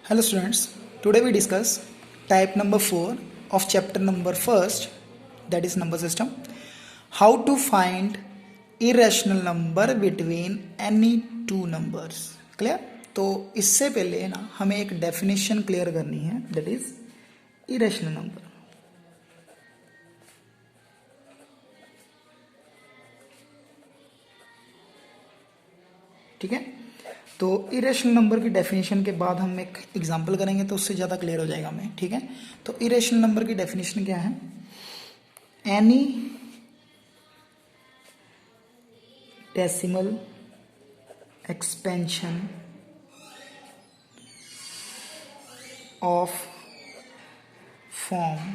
Hello students, today we discuss type number 4 of chapter number 1st, that is number system. How to find irrational number between any two numbers. Clear? तो इससे पहले ना हमें एक definition clear करनी है, that is irrational number. ठीक है, तो इरेशनल नंबर की डेफिनेशन के बाद हम एक एग्जांपल करेंगे तो उससे ज़्यादा क्लियर हो जाएगा हमें. ठीक है, तो इरेशनल नंबर की डेफिनेशन क्या है? Any decimal expansion of form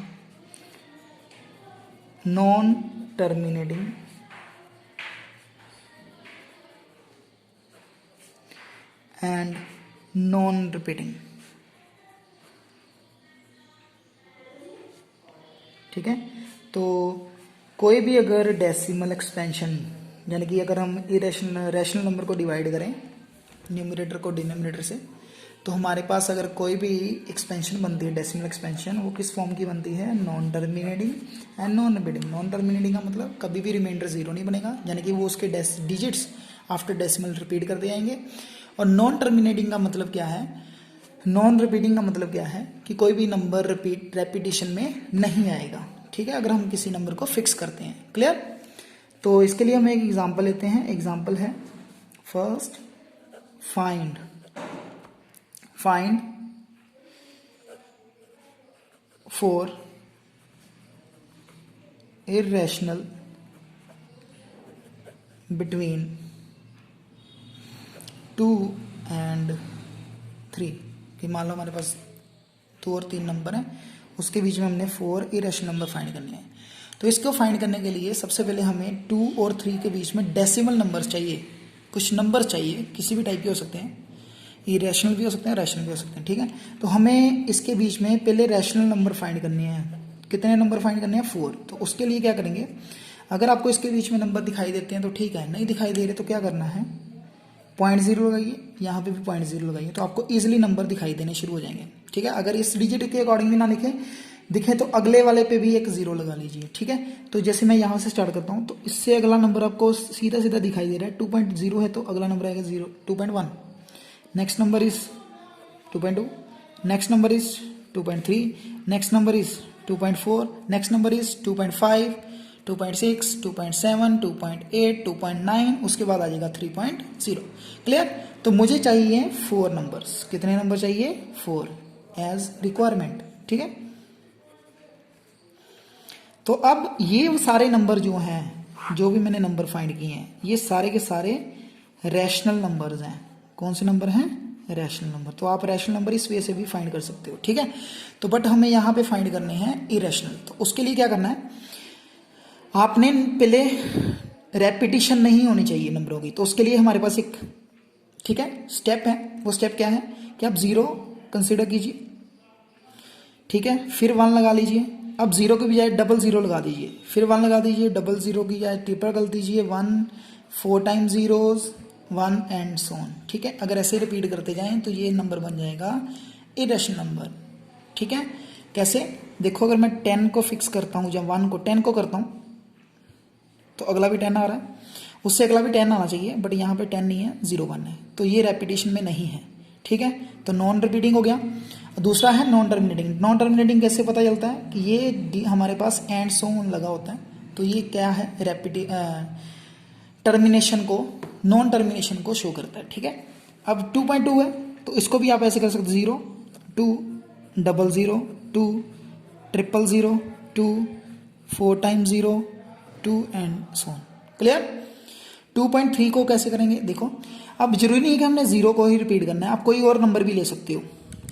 non terminating and non repeating. ठीक है, तो कोई भी अगर डेसिमल एक्सपेंशन यानी कि अगर हम रैशनल नंबर को डिवाइड करें न्यूमरेटर को डिनोमिनेटर से, तो हमारे पास अगर कोई भी एक्सपेंशन बनती है डेसिमल एक्सपेंशन, वो किस फॉर्म की बनती है? Non terminating and non repeating. Non terminating का मतलब कभी भी रिमाइंडर जीरो नहीं बनेगा, यानी कि वो उसके डिजिट्स आफ्टर डेसिमल रिपीट करते जाएंगे. और नॉन टर्मिनेटिंग का मतलब क्या है? नॉन रिपीटिंग का मतलब क्या है कि कोई भी नंबर रेपिटेशन में नहीं आएगा. ठीक है, अगर हम किसी नंबर को फिक्स करते हैं. क्लियर? तो इसके लिए हम एक एग्जांपल लेते हैं. एग्जांपल है first, find four irrational between 2 and 3. कि मान लो हमारे पास 2 और 3 नंबर हैं, उसके बीच में हमने 4 इरेशनल नंबर फाइंड करने हैं. तो इसको फाइंड करने के लिए सबसे पहले हमें 2 और 3 के बीच में डेसिमल नंबर्स चाहिए. कुछ नंबर चाहिए, किसी भी टाइप के हो सकते हैं, इरेशनल भी हो सकते हैं, रैशनल भी हो सकते हैं. ठीक है, तो हमें इसके बीच में पहले रैशनल नंबर फाइंड करने हैं. कितने नंबर फाइंड करने हैं? 4. तो उसके लिए क्या करेंगे? अगर आपको इसके बीच में नंबर दिखाई देते हैं तो ठीक है, नहीं दिखाई दे रहे तो क्या करना है? 0.0 लगाइए, यहाँ पे भी 0.0 लगाइए, तो आपको इजीली नंबर दिखाई देने शुरू हो जाएंगे. ठीक है, अगर इस डिजिट के अकॉर्डिंग भी ना दिखे तो अगले वाले पे भी एक जीरो लगा लीजिए. ठीक है, तो जैसे मैं यहाँ से स्टार्ट करता हूँ तो इससे अगला नंबर आपको सीधा सीधा दिखाई दे रहा है. 2.0 है तो अगला नंबर आएगा 2.1. Next number is 2.2, next number is 2.3, next number is 2.4, next number is 2.5, 2.6, 2.7, 2.8, 2.9, उसके बाद आ जाएगा 3.0. क्लियर? तो मुझे चाहिए 4 नंबर्स. कितने नंबर चाहिए? 4 एज रिक्वायरमेंट. ठीक है, तो अब ये सारे नंबर जो हैं, जो भी मैंने नंबर फाइंड किए हैं, ये सारे के सारे रैशनल नंबर्स हैं. कौन से नंबर हैं? Rational number. तो आप रैशनल नंबर इस वे से भी फाइंड कर सकते हो. ठीक है, तो बट हमें यहाँ पे फाइंड करने हैं इरेशनल. तो उसके लिए क्या करना है? आपने पहले रेपिटेशन नहीं होनी चाहिए नंबरों की, तो उसके लिए हमारे पास एक ठीक है स्टेप है. वो स्टेप क्या है कि आप 0 कंसिडर कीजिए. ठीक है, फिर 1 लगा लीजिए. अब 0 के बजाय 00 लगा दीजिए, फिर 1 लगा दीजिए. 00 की बजाय ट्रिपल कर दीजिए. 1 4 times zeros 1 and so on. ठीक है, अगर ऐसे रिपीट करते जाएं तो ये नंबर बन जाएगा इरेशनल नंबर. ठीक है, कैसे? देखो, अगर मैं 10 को फिक्स करता हूँ, जब 1 को 10 को करता हूँ तो अगला भी 10 आ रहा है, उससे अगला भी 10 आना चाहिए, बट यहाँ पे 10 नहीं है, 0 1 है, तो ये रेपिटेशन में नहीं है. ठीक है, तो नॉन रिपीटिंग हो गया. दूसरा है नॉन टर्मिनेटिंग. नॉन टर्मिनेटिंग कैसे पता चलता है? कि ये हमारे पास एंड सो ऑन लगा होता है, तो ये क्या है? टर्मिनेशन को, नॉन टर्मिनेशन को शो करता है. ठीक है, अब 2.2 है तो इसको भी आप ऐसे कर सकते, 0 2 00 2 000 2 4 times 0 2 and so on. Clear? 2.3 को कैसे करेंगे? देखो, अब जरूरी नहीं है कि हमने 0 को ही रिपीट करना है, आप कोई और नंबर भी ले सकते हो.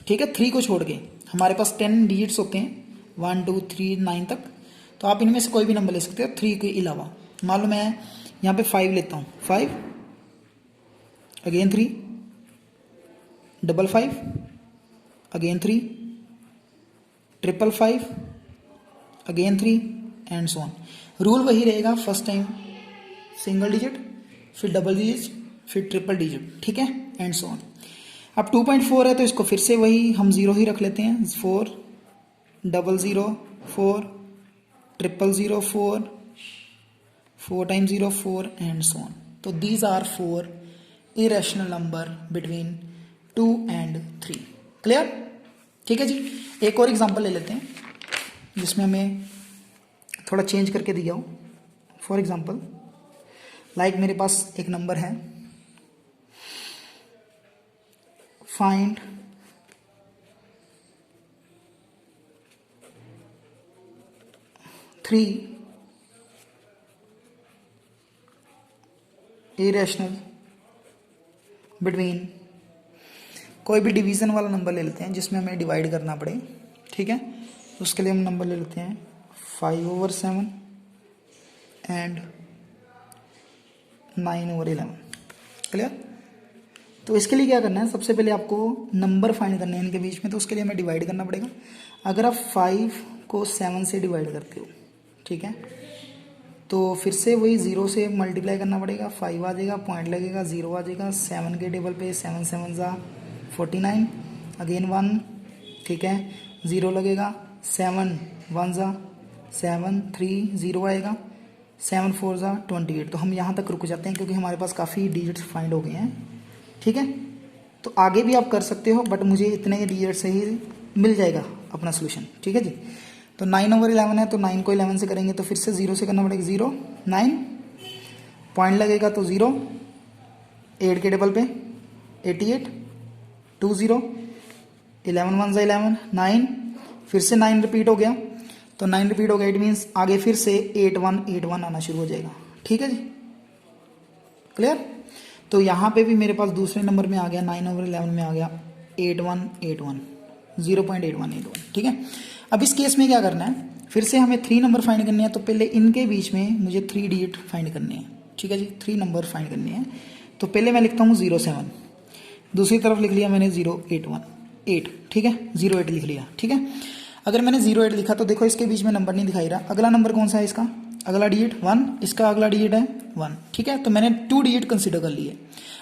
ठीक है, 3 को छोड़ के हमारे पास 10 डिजिट्स होते हैं, 1 2 3 9 तक, तो आप इनमें से कोई भी नंबर ले सकते हो 3 के अलावा. मान लो मैं यहाँ पे 5 लेता हूँ. 5 again 3 5 again 3 5 again 3 and so on. Rule वही रहेगा, फर्स्ट टाइम सिंगल डिजिट, फिर डबल डिजिट, फिर ट्रिपल डिजिट. ठीक है, एंड सो ऑन. अब 2.4 है तो इसको फिर से वही हम 0 ही रख लेते हैं, 4 00 4 000 4 4 times 0 4 and so on. तो these are 4 irrational number between 2 and 3. Clear? ठीक है जी। एक और एग्जांपल ले लेते हैं जिसमें हमें थोड़ा चेंज करके दिया हो। फॉर एग्जांपल लाइक मेरे पास एक नंबर है, फाइंड थ्री इरेशनल बिटवीन, कोई भी डिवीजन वाला नंबर ले लेते हैं जिसमें हमें डिवाइड करना पड़े, ठीक है। उसके लिए हम नंबर ले लेते हैं 5/7 एंड 9/11। क्लियर? तो इसके लिए क्या करना है, सबसे पहले आपको नंबर फाइंड करने हैं इनके बीच में, तो उसके लिए हमें डिवाइड करना पड़ेगा। अगर आप 5 को 7 से डिवाइड करते हो, ठीक है, तो फिर से वही 0 से मल्टीप्लाई करना पड़ेगा, 5 आ जाएगा, पॉइंट लगेगा, 0 आ जाएगा, 7 के टेबल पे 7 7 ज़ा 49, अगेन 1, ठीक है, 0 लगेगा, 7 1 ज़ा 7 3 0 आएगा, 7 4 ज़ा 28। तो हम यहाँ तक रुक जाते हैं क्योंकि हमारे पास काफ़ी डिजिट्स फाइंड हो गए हैं, ठीक है। तो आगे भी आप कर सकते हो बट मुझे इतने डिजिट से ही मिल जाएगा अपना सोल्यूशन, ठीक है जी। तो 9/11 है तो 9 को 11 से करेंगे तो फिर से 0 से करना पड़ेगा, 0 9, पॉइंट लगेगा तो 0, 8 के टेबल पे 88 20, 11 1 11 9, फिर से 9 रिपीट हो गया, तो 9 रिपीट हो गया, इट मीन्स आगे फिर से 8181 आना शुरू हो जाएगा, ठीक है जी। क्लियर? तो यहाँ पे भी मेरे पास दूसरे नंबर में आ गया, 9/11 में आ गया 8181 0.8181, ठीक है। अब इस केस में क्या करना है, फिर से हमें 3 नंबर फाइंड करने हैं, तो पहले इनके बीच में मुझे 3 डिजिट फाइंड करने हैं, ठीक है जी, 3 नंबर फाइंड करने हैं। तो पहले मैं लिखता हूँ 07, दूसरी तरफ लिख लिया मैंने 081 ठीक है, 08 लिख लिया, ठीक है। अगर मैंने 08 लिखा तो देखो इसके बीच में नंबर नहीं दिखाई रहा, अगला नंबर कौन सा है इसका, अगला डिजिट 1, इसका अगला डिजिट है 1, ठीक है। तो मैंने 2 डिजिट कंसिडर कर लिए।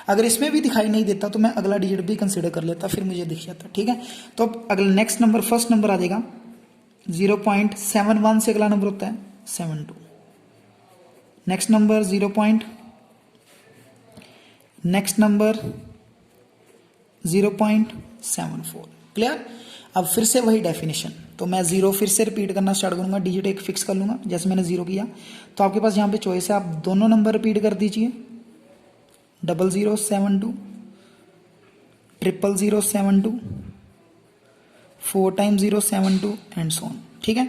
अगर इसमें भी दिखाई नहीं देता तो मैं अगला डिजिट भी कंसिडर कर लेता, फिर मुझे दिख जाता, ठीक है। तो अब अगला नेक्स्ट नंबर, फर्स्ट नंबर आ जाएगा 0.71 से अगला नंबर होता है 72, नेक्स्ट नंबर 0.74। क्लियर? अब फिर से वही डेफिनेशन, तो मैं 0 फिर से रिपीट करना स्टार्ट करूंगा, डिजिट एक फिक्स कर लूंगा जैसे मैंने 0 किया। तो आपके पास यहाँ पे चॉइस है, आप दोनों नंबर रिपीट कर दीजिए, 0072 00072 4 times 072 एंड सो ऑन, ठीक है।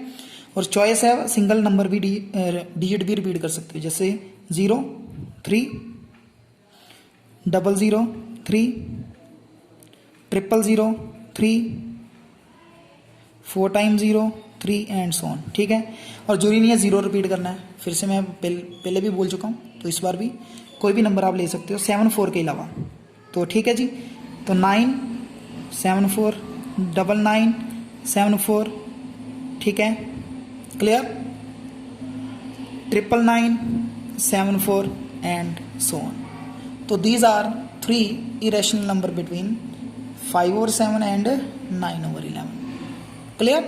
और चॉइस है सिंगल नंबर भी डिजिट भी रिपीट कर सकते हो, जैसे 0 3 003 000 3 4 times 0 3 एंड सो ऑन, ठीक है। और जरूरी नहीं है 0 रिपीट करना है, फिर से मैं पहले भी बोल चुका हूँ, तो इस बार भी कोई भी नंबर आप ले सकते हो 7 4 के अलावा, तो ठीक है जी। तो 9 7 4 9 7 4, ठीक है, क्लियर, 9 7 4 एंड सो ऑन। तो these are 3 irrational number between 5/7 and 9/11। Clear?